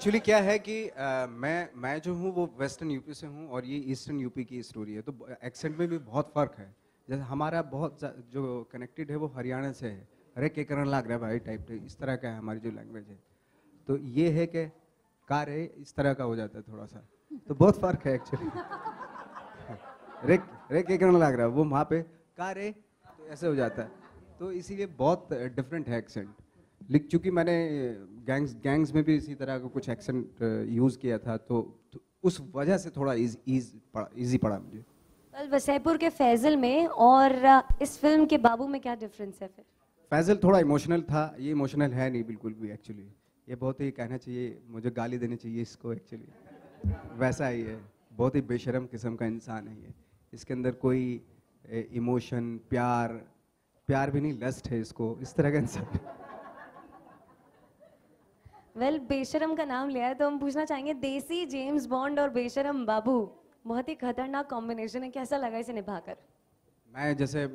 Actually क्या है कि मैं जो हूँ वो वेस्टर्न यूपी से हूँ और ये ईस्टर्न यूपी की स्टोरी है, तो एक्सेंट में भी बहुत फ़र्क है। जैसे हमारा बहुत जो कनेक्टेड है वो हरियाणा से है, अरे के करण लाग रहा है भाई टाइप इस तरह का है हमारी जो लैंग्वेज है। तो ये है कि कार है इस तरह का हो जाता है थोड़ा सा, तो बहुत फ़र्क है एक्चुअली। रे रे के करण लाग रहा है वो वहाँ पे कार है तो ऐसे हो जाता है, तो इसीलिए बहुत डिफरेंट है एक्सेंट। लेकिन चूंकि मैंने गैंग्स में भी इसी तरह का कुछ एक्सेंट यूज़ किया था, तो उस वजह से थोड़ा इजी पड़ा मुझे। वेल, वसैपुर के फैजल में और इस फिल्म के बाबू में क्या डिफरेंस है फिर? फैजल थोड़ा इमोशनल था, ये इमोशनल है नहीं बिल्कुल भी एक्चुअली। ये बहुत ही कहना चाहिए, मुझे गाली देनी चाहिए इसको एक्चुअली, वैसा ही है। बहुत ही बेशर्म किस्म का इंसान है ये। इसके अंदर कोई इमोशन प्यार प्यार भी नहीं, लस्ट है इसको, इस तरह का इंसान। वेल, बेशरम का नाम लिया है तो हम पूछना चाहेंगे, देसी जेम्स बॉन्ड और बेशरम बाबू बहुत ही खतरनाक कॉम्बिनेशन है, कैसा लगा इसे निभाकर? मैं जैसे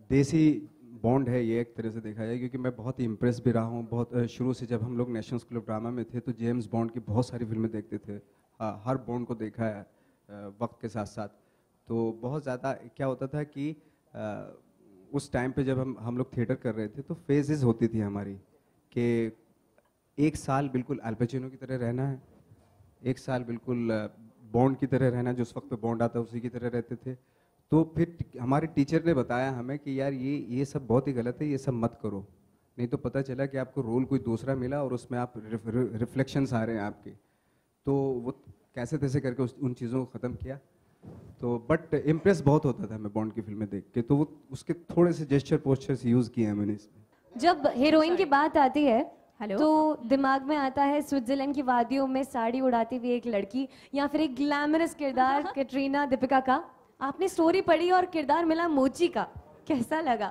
देसी बॉन्ड है ये एक तरह से देखा जाए, क्योंकि मैं बहुत ही इम्प्रेस भी रहा हूँ। बहुत शुरू से जब हम लोग नेशनल स्कूल ऑफ ड्रामा में थे तो जेम्स बॉन्ड की बहुत सारी फिल्में देखते थे। हर बॉन्ड को देखा है वक्त के साथ साथ। तो बहुत ज़्यादा क्या होता था कि उस टाइम पे जब हम लोग थिएटर कर रहे थे तो फेजेस होती थी हमारी, कि एक साल बिल्कुल अल पचिनो की तरह रहना है, एक साल बिल्कुल बॉन्ड की तरह रहना, जो उस वक्त पे बॉन्ड आता है उसी की तरह रहते थे। तो फिर हमारे टीचर ने बताया हमें कि यार ये सब बहुत ही गलत है, ये सब मत करो, नहीं तो पता चला कि आपको रोल कोई दूसरा मिला और उसमें आप रिफ्लेक्शंस आ रहे हैं आपके। तो वो कैसे तैसे करके उन चीज़ों को ख़त्म किया। तो बट इम्प्रेस बहुत होता था मैं बॉन्ड की फिल्में देख के, तो वो उसके थोड़े से जेस्चर पोस्चर्स यूज़ किए हैं मैंने इसमें। जब हीरोइन की बात आती है हेलो। तो दिमाग में आता है स्विट्जरलैंड की वादियों में साड़ी उड़ाती हुई एक लड़की, या फिर एक ग्लैमरस किरदार कैटरीना दीपिका का। आपने स्टोरी पढ़ी और किरदार मिला मोची का, कैसा लगा?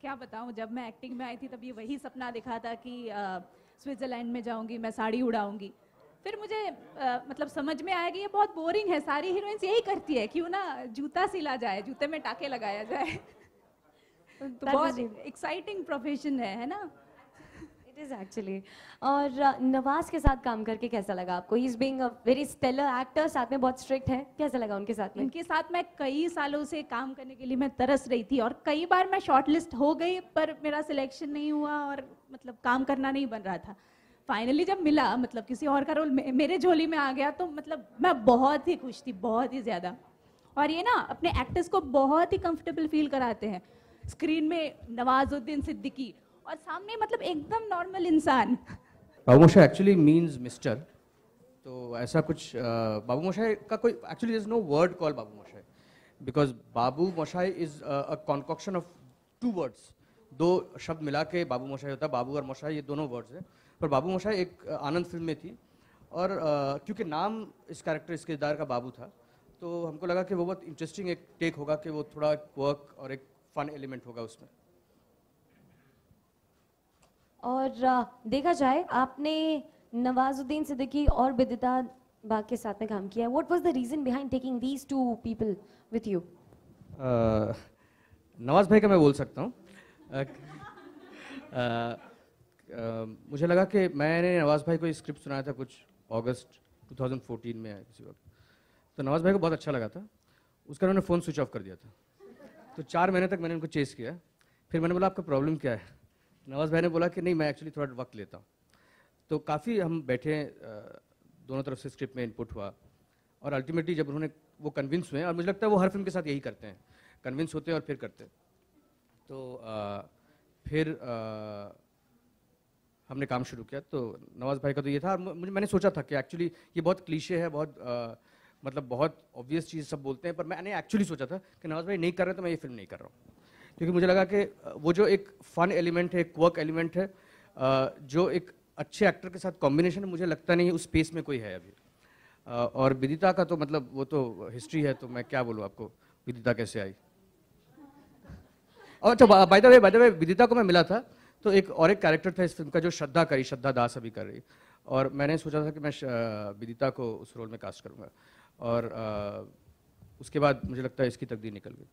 क्या बताऊं, जब मैं एक्टिंग में आई थी तब ये वही सपना दिखा था कि स्विट्जरलैंड में जाऊंगी, मैं साड़ी उड़ाऊंगी। फिर मुझे मतलब समझ में आया कि ये बहुत बोरिंग है, सारी हीरोइंस यही करती है, क्यों ना जूता सिला जाए, जूते में टाके लगाया जाए। तो बहुत एक्साइटिंग प्रोफेशन है ना? It is actually. और नवाज के साथ काम करके कैसा लगा आपको? He is being a very stellar actor, साथ में बहुत स्ट्रिक्ट है, कैसा लगा उनके साथ में? इनके साथ मैं कई सालों से काम करने के लिए मैं तरस रही थी, और कई बार मैं शॉर्टलिस्ट हो गई पर मेरा सिलेक्शन नहीं हुआ और मतलब काम करना नहीं बन रहा था। फाइनली जब मिला, मतलब किसी और का रोल मेरे झोली में आ गया, तो मतलब मैं बहुत ही खुश थी, बहुत ही ज्यादा। और ये ना अपने एक्टर्स को बहुत ही कंफर्टेबल फील कराते हैं। स्क्रीन में नवाजुद्दीन सिद्दीकी और सामने मतलब एकदम नॉर्मल इंसान। Babu Moshai actually means mister, तो ऐसा कुछ बाबू मोशाय का कोई actually there is no word called Babu Moshai, because Babu Moshai is a concoction of two words. दो शब्द मिला के बाबू मोशाय होता है, बाबू और मोशाय ये दोनों वर्ड्स हैं। पर बाबू मोशाय एक आनंद फिल्म में थी, और क्योंकि नाम इस कैरेक्टर, इस किरदार का बाबू था, तो हमको लगा कि वो बहुत इंटरेस्टिंग एक टेक होगा, कि वो थोड़ा वर्क और एक फन एलिमेंट होगा उसमें। और देखा जाए, आपने नवाजुद्दीन सिद्दीकी और बिदिता बाग के साथ में काम किया। What was the reason behind taking these two people with you? Nawaz भाई का मैं बोल सकता हूँ। मुझे लगा कि मैंने नवाज भाई को स्क्रिप्ट सुनाया था कुछ अगस्त 2014 में आया किसी वक्त, तो नवाज भाई को बहुत अच्छा लगा था। उसका उन्होंने फ़ोन स्विच ऑफ कर दिया था, तो 4 महीने तक मैंने उनको चेस किया। फिर मैंने बोला आपका प्रॉब्लम क्या है? नवाज भाई ने बोला कि नहीं, मैं एक्चुअली थोड़ा वक्त लेता हूँ। तो काफ़ी हम बैठे, दोनों तरफ से स्क्रिप्ट में इनपुट हुआ, और अल्टीमेटली जब उन्होंने वो कन्विंस हुए, और मुझे लगता है वो हर फिल्म के साथ यही करते हैं, कन्विंस होते हैं और फिर करते हैं। तो फिर हमने काम शुरू किया। तो नवाज भाई का तो ये था, और मैंने सोचा था कि एक्चुअली ये बहुत क्लीशे है, बहुत मतलब बहुत ऑब्वियस चीज़ सब बोलते हैं, पर मैंने एक्चुअली सोचा था कि नवाज भाई नहीं कर रहे तो मैं ये फिल्म नहीं कर रहा हूँ, क्योंकि मुझे लगा कि वो जो एक फन एलिमेंट है, एक वर्क एलिमेंट है, जो एक अच्छे एक्टर के साथ कॉम्बिनेशन है, मुझे लगता नहीं उस स्पेस में कोई है अभी। और विदिता का तो मतलब वो तो हिस्ट्री है, तो मैं क्या बोलूँ आपको विदिता कैसे आई। और अच्छा, बाय द वे विदिता को मैं मिला था, तो एक कैरेक्टर था इस फिल्म का जो श्रद्धा दास अभी कर रही, और मैंने सोचा था कि मैं विदिता को उस रोल में कास्ट करूँगा, और उसके बाद मुझे लगता है इसकी तकदीर निकल गई।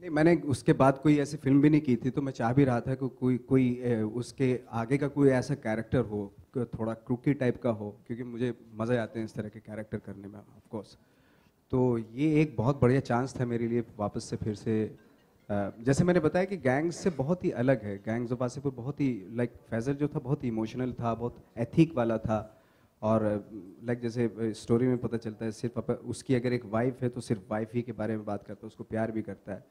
नहीं, मैंने उसके बाद कोई ऐसी फिल्म भी नहीं की थी, तो मैं चाह भी रहा था कि कोई उसके आगे का कोई ऐसा कैरेक्टर हो कि थोड़ा क्रूकी टाइप का हो, क्योंकि मुझे मज़े आते हैं इस तरह के कैरेक्टर करने में ऑफ कोर्स। तो ये एक बहुत बढ़िया चांस था मेरे लिए वापस से फिर से जैसे मैंने बताया कि गैंग्स से बहुत ही अलग है। गैंग्स ऑफ वासेपुर बहुत ही लाइक फैजल जो था बहुत ही इमोशनल था, बहुत एथिक वाला था। और लाइक जैसे स्टोरी में पता चलता है सिर्फ उसकी अगर एक वाइफ है तो सिर्फ वाइफ ही के बारे में बात करता है, उसको प्यार भी करता है।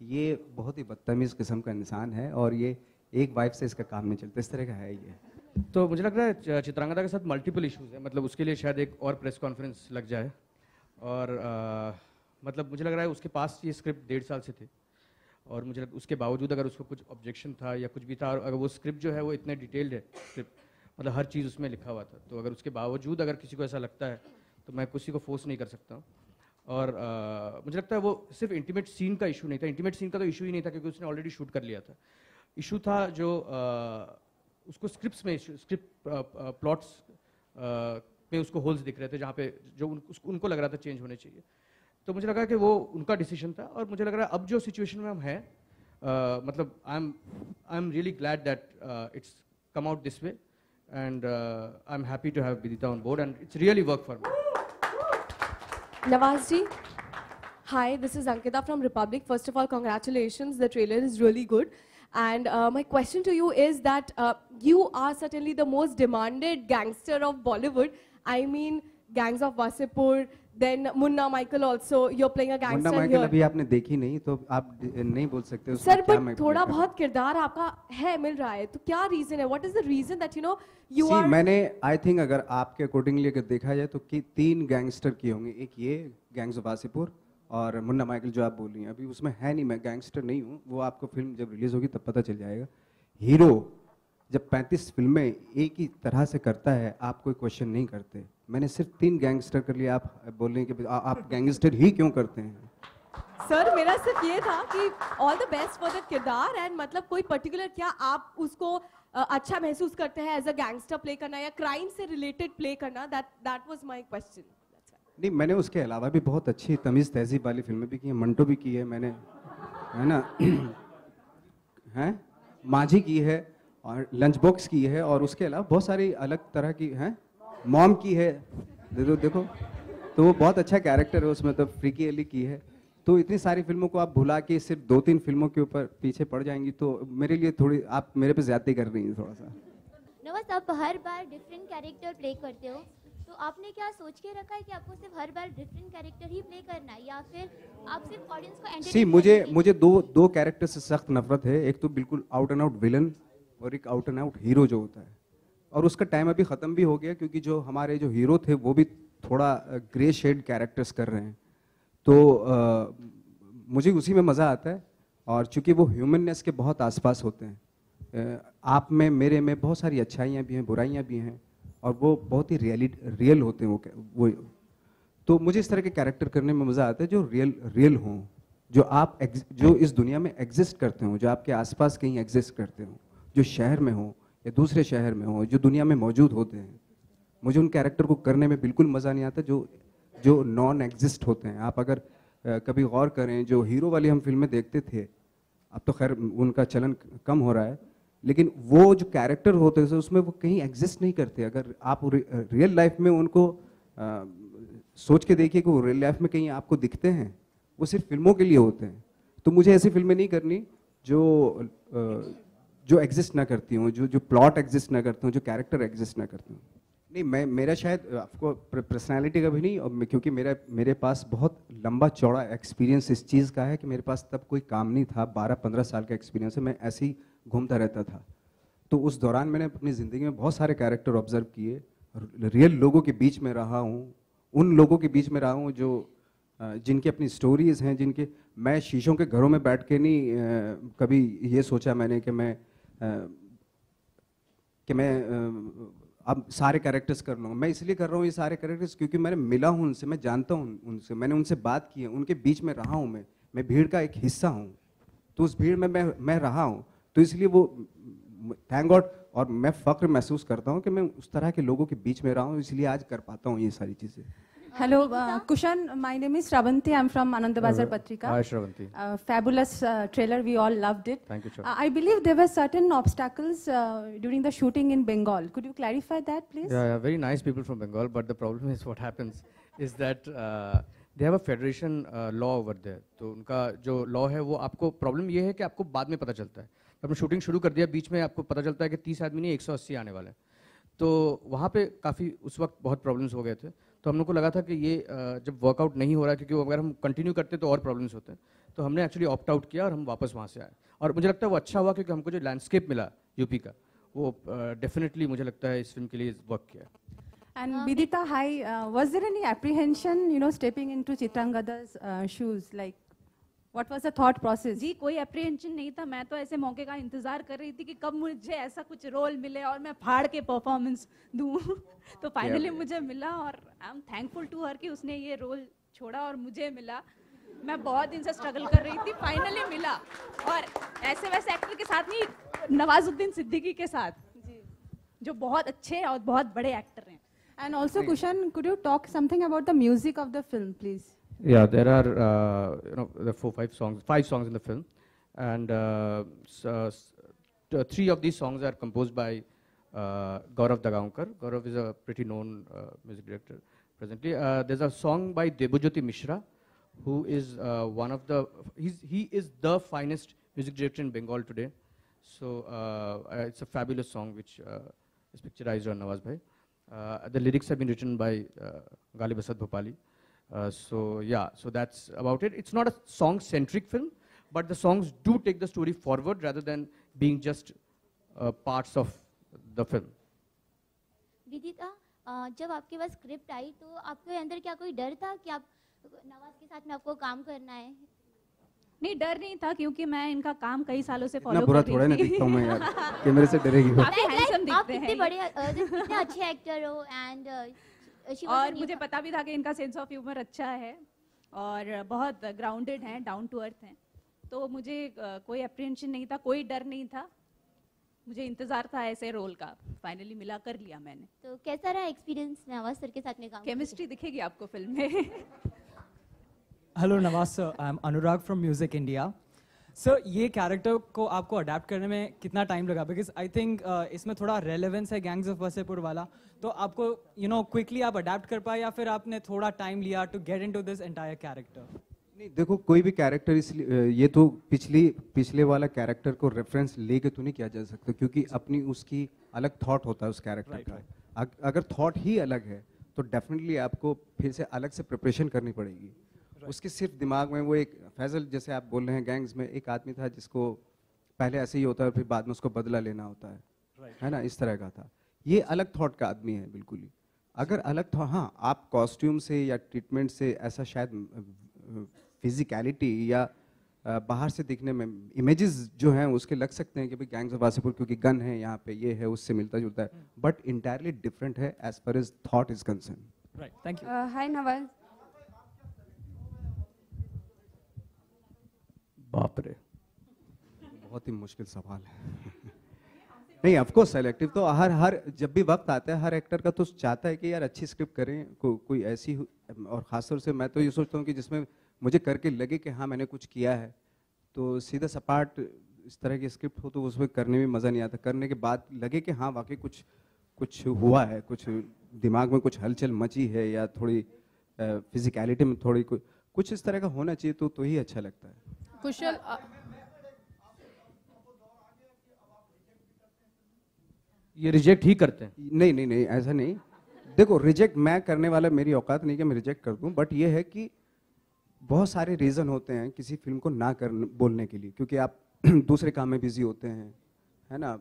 ये बहुत ही बदतमीज़ किस्म का इंसान है और ये एक वाइफ से इसका काम नहीं चलता, इस तरह का है ये। तो मुझे लग रहा है चित्रांगदा के साथ मल्टीपल इश्यूज है, मतलब उसके लिए शायद एक और प्रेस कॉन्फ्रेंस लग जाए। और मतलब मुझे लग रहा है उसके पास ये स्क्रिप्ट 1.5 साल से थे और उसके बावजूद अगर उसको कुछ ऑब्जेक्शन था या कुछ भी था, और अगर वो स्क्रिप्ट जो है वो इतने डिटेल्ड है स्क्रिप्ट, मतलब हर चीज़ उसमें लिखा हुआ था, तो अगर उसके बावजूद अगर किसी को ऐसा लगता है तो मैं किसी को फोर्स नहीं कर सकता हूँ। और मुझे लगता है वो सिर्फ इंटीमेट सीन का इशू नहीं था, इंटीमेट सीन का तो इशू ही नहीं था क्योंकि उसने ऑलरेडी शूट कर लिया था। इशू था जो उसको स्क्रिप्ट्स में स्क्रिप्ट प्लॉट्स में उसको होल्स दिख रहे थे जहाँ पे जो उनको लग रहा था चेंज होने चाहिए। तो मुझे लगा कि वो उनका डिसीजन था और मुझे लग रहा है अब जो सिचुएशन में हम हैं मतलब I am really glad that it's come out this way and I am happy to have Vidita on board and it's really work for me. Nawaz ji, hi, this is Ankita from Republic. First of all, congratulations, the trailer is really good. And my question to you is that you are certainly the most demanded gangster of Bollywood. I mean, Gangs of Wasseypur, then Munna Michael also, you're playing a gangster Munna Michael here. अभी आपने देखी नहीं तो आप नहीं बोल सकते उसमें सर क्या बट मैं थोड़ा क्या बहुत किरदार आपका है मिल रहा है, तो क्या रीजन है? What is the reason that you know you See, are मैंने आई थिंक अगर आपके अकॉर्डिंगली अगर देखा जाए तो कि 3 गैंगस्टर किए होंगे, एक ये गैंग्स ऑफ वासेपुर और मुन्ना माइकल जो आप बोल रही हैं। अभी उसमें है नहीं, मैं गैंगस्टर नहीं हूँ, वो आपको फिल्म जब रिलीज होगी तब पता चल जाएगा। हीरो जब 35 फिल्में एक ही तरह से करता है आप कोई क्वेश्चन नहीं करते। मैंने सिर्फ 3 गैंगस्टर कर लिया, आप बोल रहे हैं कि आप गैंगस्टर ही क्यों करते हैं? सर मेरा सिर्फ ये था कि all the best for the किरदार एंड मतलब कोई पर्टिकुलर क्या आप उसको अच्छा महसूस करते हैं एज अ गैंगस्टर प्ले करना या क्राइम से रिलेटेड प्ले करना? That was my question. नहीं, मैंने उसके अलावा भी बहुत अच्छी तमीज़ तहजीब वाली फिल्में भी की हैं, मंटो भी की है मैंने, है ना हैं, माझी की है और लंच बॉक्स की है और उसके अलावा बहुत सारी अलग तरह की हैं, मॉम की है, देखो तो वो बहुत अच्छा कैरेक्टर है उसमें, तो फ्रीकी अली की है। तो इतनी सारी फिल्मों को आप भुला के सिर्फ 2-3 फिल्मों के ऊपर पीछे पड़ जाएंगी तो मेरे लिए थोड़ी आप मेरे पे ज्यादती कर रही हैं थोड़ा सा। नवाज, आप हर बार डिफरेंट कैरेक्टर प्ले करते हो, तो आपने क्या सोच के रखा है कि आपको सिर्फ हर बार डिफरेंट कैरेक्टर ही प्ले करना है या फिर आप सिर्फ ऑडियंस को एंटरटेन मुझे दो कैरेक्टर से सख्त नफरत है। एक तो बिल्कुल आउट एंड आउट विलन और एक आउट एंड आउट हीरो जो होता है, और उसका टाइम अभी ख़त्म भी हो गया क्योंकि जो हमारे जो हीरो थे वो भी थोड़ा ग्रे शेड कैरेक्टर्स कर रहे हैं, तो मुझे उसी में मज़ा आता है। और चूंकि वो ह्यूमननेस के बहुत आसपास होते हैं, आप में मेरे में बहुत सारी अच्छाइयाँ भी हैं, बुराइयाँ भी हैं, और वो बहुत ही रियल होते हैं वो तो मुझे इस तरह के कैरेक्टर करने में मज़ा आता है जो रियल हों, जो इस दुनिया में एग्जिस्ट करते हों, जो आपके आसपास कहीं एग्जिस्ट करते हों, जो शहर में हो या दूसरे शहर में हो, जो दुनिया में मौजूद होते हैं। मुझे उन कैरेक्टर को करने में बिल्कुल मज़ा नहीं आता जो नॉन एग्जिस्ट होते हैं। आप अगर कभी गौर करें, जो हीरो वाली हम फिल्में देखते थे, अब तो खैर उनका चलन कम हो रहा है, लेकिन वो जो कैरेक्टर होते थे उसमें वो कहीं एग्जिस्ट नहीं करते। अगर आप रियल लाइफ में उनको सोच के देखिए कि वो रियल लाइफ में कहीं आपको दिखते हैं, वो सिर्फ फिल्मों के लिए होते हैं। तो मुझे ऐसी फिल्में नहीं करनी जो एग्जिस्ट ना करती हूँ, जो प्लॉट एग्जिस्ट ना करते हूँ, जो कैरेक्टर एग्जिस्ट ना करते हूँ। नहीं, मेरा शायद आपको पर्सनालिटी का भी नहीं, और क्योंकि मेरे पास बहुत लंबा चौड़ा एक्सपीरियंस इस चीज़ का है कि मेरे पास तब कोई काम नहीं था, 12-15 साल का एक्सपीरियंस है, मैं ऐसे ही घूमता रहता था। तो उस दौरान मैंने अपनी ज़िंदगी में बहुत सारे कैरेक्टर ऑब्जर्व किए, रियल लोगों के बीच में रहा हूँ, उन लोगों के बीच में रहा हूँ जो जिनकी अपनी स्टोरीज़ हैं, जिनके मैं शीशों के घरों में बैठ के नहीं कभी ये सोचा मैंने कि मैं अब सारे कैरेक्टर्स कर लूँगा। मैं इसलिए कर रहा हूँ ये सारे कैरेक्टर्स क्योंकि मैंने मिला हूँ उनसे, मैं जानता हूँ उनसे, मैंने उनसे बात की है, उनके बीच में रहा हूँ, मैं भीड़ का एक हिस्सा हूँ, तो उस भीड़ में मैं रहा हूँ, तो इसलिए वो थैंक गॉड, और मैं फ़ख्र महसूस करता हूँ कि मैं उस तरह के लोगों के बीच में रहा हूँ, इसलिए आज कर पाता हूँ ये सारी चीज़ें। Hello, Kushan. My name is Shravanti. I'm from Anandabazar Patrika. Hi, Shravanti. Fabulous trailer. We all loved it. Thank you, sir. I believe there were certain obstacles during the shooting in Bengal. Could you clarify that, please? Yeah, very nice people from Bengal, but the problem is what happens is that they have a federation law over there. तो उनका जो law है वो आपको problem ये है कि आपको बाद में पता चलता है. आपने शूटिंग शुरू कर दिया, बीच में आपको पता चलता है कि 30 आदमी नहीं 180 आने वाले हैं. तो वहाँ पे काफ़ी उस वक्त बहुत प्रॉब्लम्स हो गए थे. तो हम लोग को लगा था कि ये जब वर्कआउट नहीं हो रहा है, क्योंकि अगर हम कंटिन्यू करते तो और प्रॉब्लम्स होते हैं, तो हमने एक्चुअली ऑप्ट आउट किया और हम वापस वहाँ से आए. और मुझे लगता है वो अच्छा हुआ, क्योंकि हमको जो लैंडस्केप मिला यूपी का, वो डेफिनेटली मुझे लगता है इस फिल्म के लिए वर्क किया. And Vidita, hi. Was there any apprehension, stepping into Chitrangada's shoes? Like, what was the thought process? जी कोई अप्रीहेंशन नहीं था. मैं तो ऐसे मौके का इंतजार कर रही थी कि कब मुझे ऐसा कुछ रोल मिले और मैं फाड़ के परफॉर्मेंस दूँ. तो फाइनली मुझे मिला और I am thankful to her कि उसने ये रोल छोड़ा और मुझे मिला. मैं बहुत दिन से स्ट्रगल कर रही थी, फाइनली मिला. और ऐसे वैसे एक्टर के साथ नहीं, नवाजुद्दीन सिद्दीकी के साथ, जो बहुत अच्छे और बहुत बड़े एक्टर हैं. And also, Kushan, could you talk something about the music of the film, please? Yeah, there are there are 5 songs in the film, and 3 of these songs are composed by Gaurav Dagaonkar. Gaurav is a pretty known music director presently. There's a song by Debojyoti Mishra, who is one of the he is the finest music director in Bengal today. So it's a fabulous song which is picturized on Nawaz Bhai. The lyrics have been written by Ghalib Asad Bhopali. So that's about it. It's not a song-centric film, but the songs do take the story forward rather than being just parts of the film. विदिता, जब आपके पास script I तो आपके अंदर क्या कोई डर था कि आप नवाज के साथ में आपको काम करना है? नहीं, डर नहीं था, क्योंकि मैं इनका काम कई सालों से फॉलो कर रही थी. थोड़ा ना दिखता हूं मैं यार, कैमरे से डरेगी वो. काफी हैंडसम दिखते हैं. कितने बड़े कितने अच्छे एक्टर हो. एंड और मुझे पता भी था कि इनका सेंस ऑफ ह्यूमर अच्छा है और बहुत ग्राउंडेड हैं, डाउन टू अर्थ हैं. तो मुझे कोई अप्रीहेंशन नहीं था, कोई डर नहीं था. मुझे इंतजार था ऐसे रोल का. फाइनली मिला, कर लिया मैंने. तो कैसा रहा एक्सपीरियंस नवाज सर के साथ में काम? केमिस्ट्री दिखेगी आपको फिल्म में. Hello Nawaz sir, I am Anurag from music India. Sir, ये कैरेक्टर को आपको अडेप्ट करने में कितना टाइम लगा? बिकॉज आई थिंक इसमें थोड़ा रेलेवेंस है गैंग्स ऑफ वसेपुर वाला. तो आपको क्विकली आप अडेप्ट कर पाए या फिर आपने थोड़ा टाइम लिया to get into this entire character? नहीं, देखो कोई भी कैरेक्टर इसलिए ये तो पिछले वाला कैरेक्टर को रेफरेंस लेके तो नहीं किया जा सकता, क्योंकि अपनी उसकी अलग थॉट होता है उस कैरेक्टर का. अगर थॉट ही अलग है तो डेफिनेटली आपको फिर से अलग से प्रिपरेशन करनी पड़ेगी. उसके सिर्फ दिमाग में वो एक फैजल, जैसे आप बोल रहे हैं, गैंग्स में एक आदमी था जिसको पहले ऐसे ही होता है और फिर बाद में उसको बदला लेना होता है ना, इस तरह का था. ये अलग थॉट का आदमी है बिल्कुल ही. अगर अलग था, हाँ, आप कॉस्ट्यूम से या ट्रीटमेंट से ऐसा शायद फिजिकलिटी या बाहर से दिखने में इमेजेस जो हैं उसके लग सकते हैं कि भाई गैंग्स ऑफ वासेपुर क्योंकि गन है यहाँ पे, ये है, उससे मिलता जुलता है, बट इंटायरली डिफरेंट है as far as thought is concern. Right, thank you. Hi Nawaz. बाप रे, बहुत ही मुश्किल सवाल है. नहीं, ऑफ कोर्स सेलेक्टिव तो हर जब भी वक्त आता है हर एक्टर का तो चाहता है कि यार अच्छी स्क्रिप्ट करें, कोई ऐसी, और खासतौर से मैं तो ये सोचता हूँ कि जिसमें मुझे करके लगे कि हाँ मैंने कुछ किया है. तो सीधा सपाट इस तरह की स्क्रिप्ट हो तो उसमें करने में मज़ा नहीं आता. करने के बाद लगे कि हाँ वाकई कुछ हुआ है, कुछ दिमाग में कुछ हलचल मची है या थोड़ी फिजिकलिटी में थोड़ी कुछ इस तरह का होना चाहिए तो ही अच्छा लगता है. कुशल, ये रिजेक्ट ही करते हैं? नहीं, ऐसा नहीं. देखो, रिजेक्ट मैं करने वाला, मेरी औकात नहीं कि मैं रिजेक्ट कर दूं, बट ये है कि बहुत सारे रीज़न होते हैं किसी फिल्म को ना बोलने के लिए, क्योंकि आप दूसरे काम में बिजी होते हैं, है ना.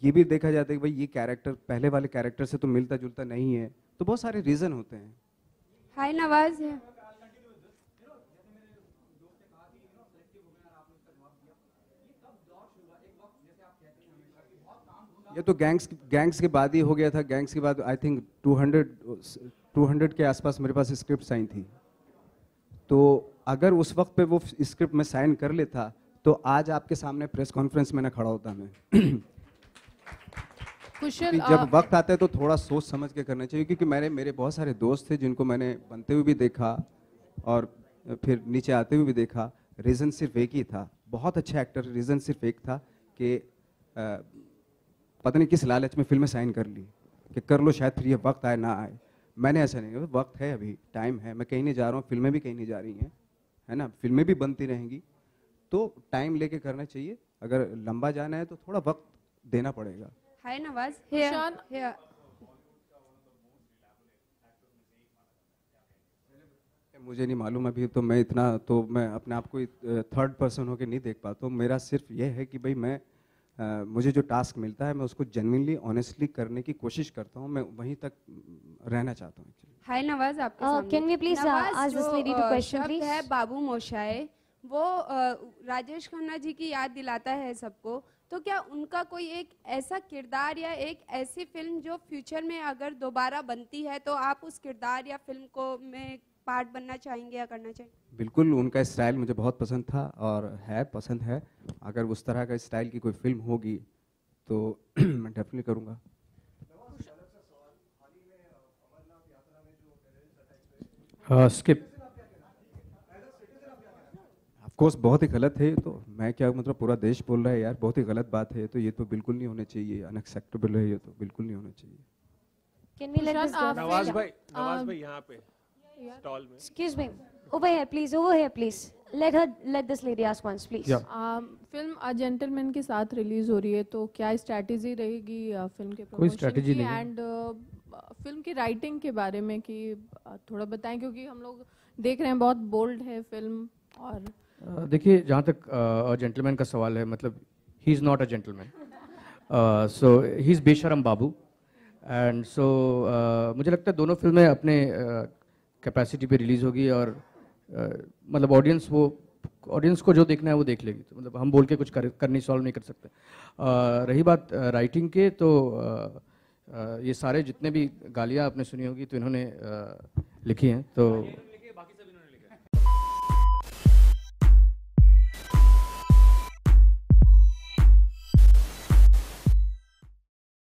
ये भी देखा जाता है कि भाई ये कैरेक्टर पहले वाले कैरेक्टर से तो मिलता जुलता नहीं है, तो बहुत सारे रीज़न होते हैं. हाय नवाज. ये तो गैंग्स के बाद ही हो गया था. गैंग्स के बाद आई थिंक 200 के आसपास मेरे पास स्क्रिप्ट आई थी. तो अगर उस वक्त पे वो स्क्रिप्ट में साइन कर लेता तो आज आपके सामने प्रेस कॉन्फ्रेंस में ना खड़ा होता मैं. कुशल, कि जब वक्त आता है तो थोड़ा सोच समझ के करना चाहिए, क्योंकि मेरे बहुत सारे दोस्त थे जिनको मैंने बनते हुए भी देखा और फिर नीचे आते हुए भी देखा। रीज़न सिर्फ एक ही था, बहुत अच्छा एक्टर, रीज़न सिर्फ एक था कि पता नहीं किस लालच में फिल्में साइन कर ली कि कर लो, शायद फिर ये वक्त आए ना आए। मैंने ऐसा नहीं, वक्त है, अभी टाइम है, मैं कहीं नहीं जा रहा हूँ, फिल्में भी कहीं नहीं जा रही हैं, है ना, फिल्में भी बनती रहेंगी, तो टाइम लेके करना चाहिए। अगर लंबा जाना है तो थोड़ा वक्त देना पड़ेगा। हाय नवाज, here. मुझे नहीं मालूम अभी, तो मैं इतना तो मैं अपने आप को थर्ड पर्सन होके नहीं देख पाता हूँ। मेरा सिर्फ ये है कि भाई मुझे जो टास्क मिलता है मैं उसको जेन्युइनली ऑनेस्टली करने की कोशिश करता हूँ, मैं वहीं तक रहना चाहता हूँ। हाय नवाज, आपके सामने can we please Nawaz, ask this lady two question शब्द प्लीज? है बाबू मोशाय, वो राजेश खन्ना जी की याद दिलाता है सबको। तो क्या उनका कोई एक ऐसा किरदार या एक ऐसी फिल्म जो फ्यूचर में अगर दोबारा बनती है तो आप उस किरदार या फिल्म को में पार्ट बनना चाहेंगे या करना चाहेंगे? बिल्कुल, उनका स्टाइल मुझे बहुत पसंद था और है पसंद है। अगर उस तरह का स्टाइल की कोई फिल्म होगी तो मैं डेफिनेटली करूँगा। स्किप कोर्स बहुत ही गलत है, तो मैं क्या मतलब पूरा देश बोल रहा है यार, बहुत ही गलत बात है, तो ये तो बिल्कुल नहीं होना चाहिए, अनएक्सेप्टेबल है, ये तो बिल्कुल नहीं होना चाहिए। Can we let this Nawaz भाई यहाँ पे स्टॉल में। Excuse me, over here please, over here please, let this lady ask once please. Film a gentleman के साथ रिलीज हो रही है, तो क्या स्ट्रैटेजी रहेगी फिल्म के कोई प्रमोशन स्ट्रैटेजी की? नहीं है। एंड फिल्म की राइटिंग के बारे में कि थोड़ा बताएं, क्योंकि हम लोग देख रहे हैं बहुत बोल्ड है फिल्म। और देखिए, जहाँ तक जेंटलमैन का सवाल है, मतलब he is not a gentleman, so he is बेशरम बाबू। एंड सो मुझे लगता है दोनों फिल्में अपने कैपेसिटी पे रिलीज़ होगी और मतलब ऑडियंस को जो देखना है वो देख लेगी। तो मतलब हम बोल के कुछ करनी सॉल्व नहीं कर सकते। रही बात राइटिंग के, तो ये सारे जितने भी गालियाँ आपने सुनी होगी तो इन्होंने लिखी हैं, तो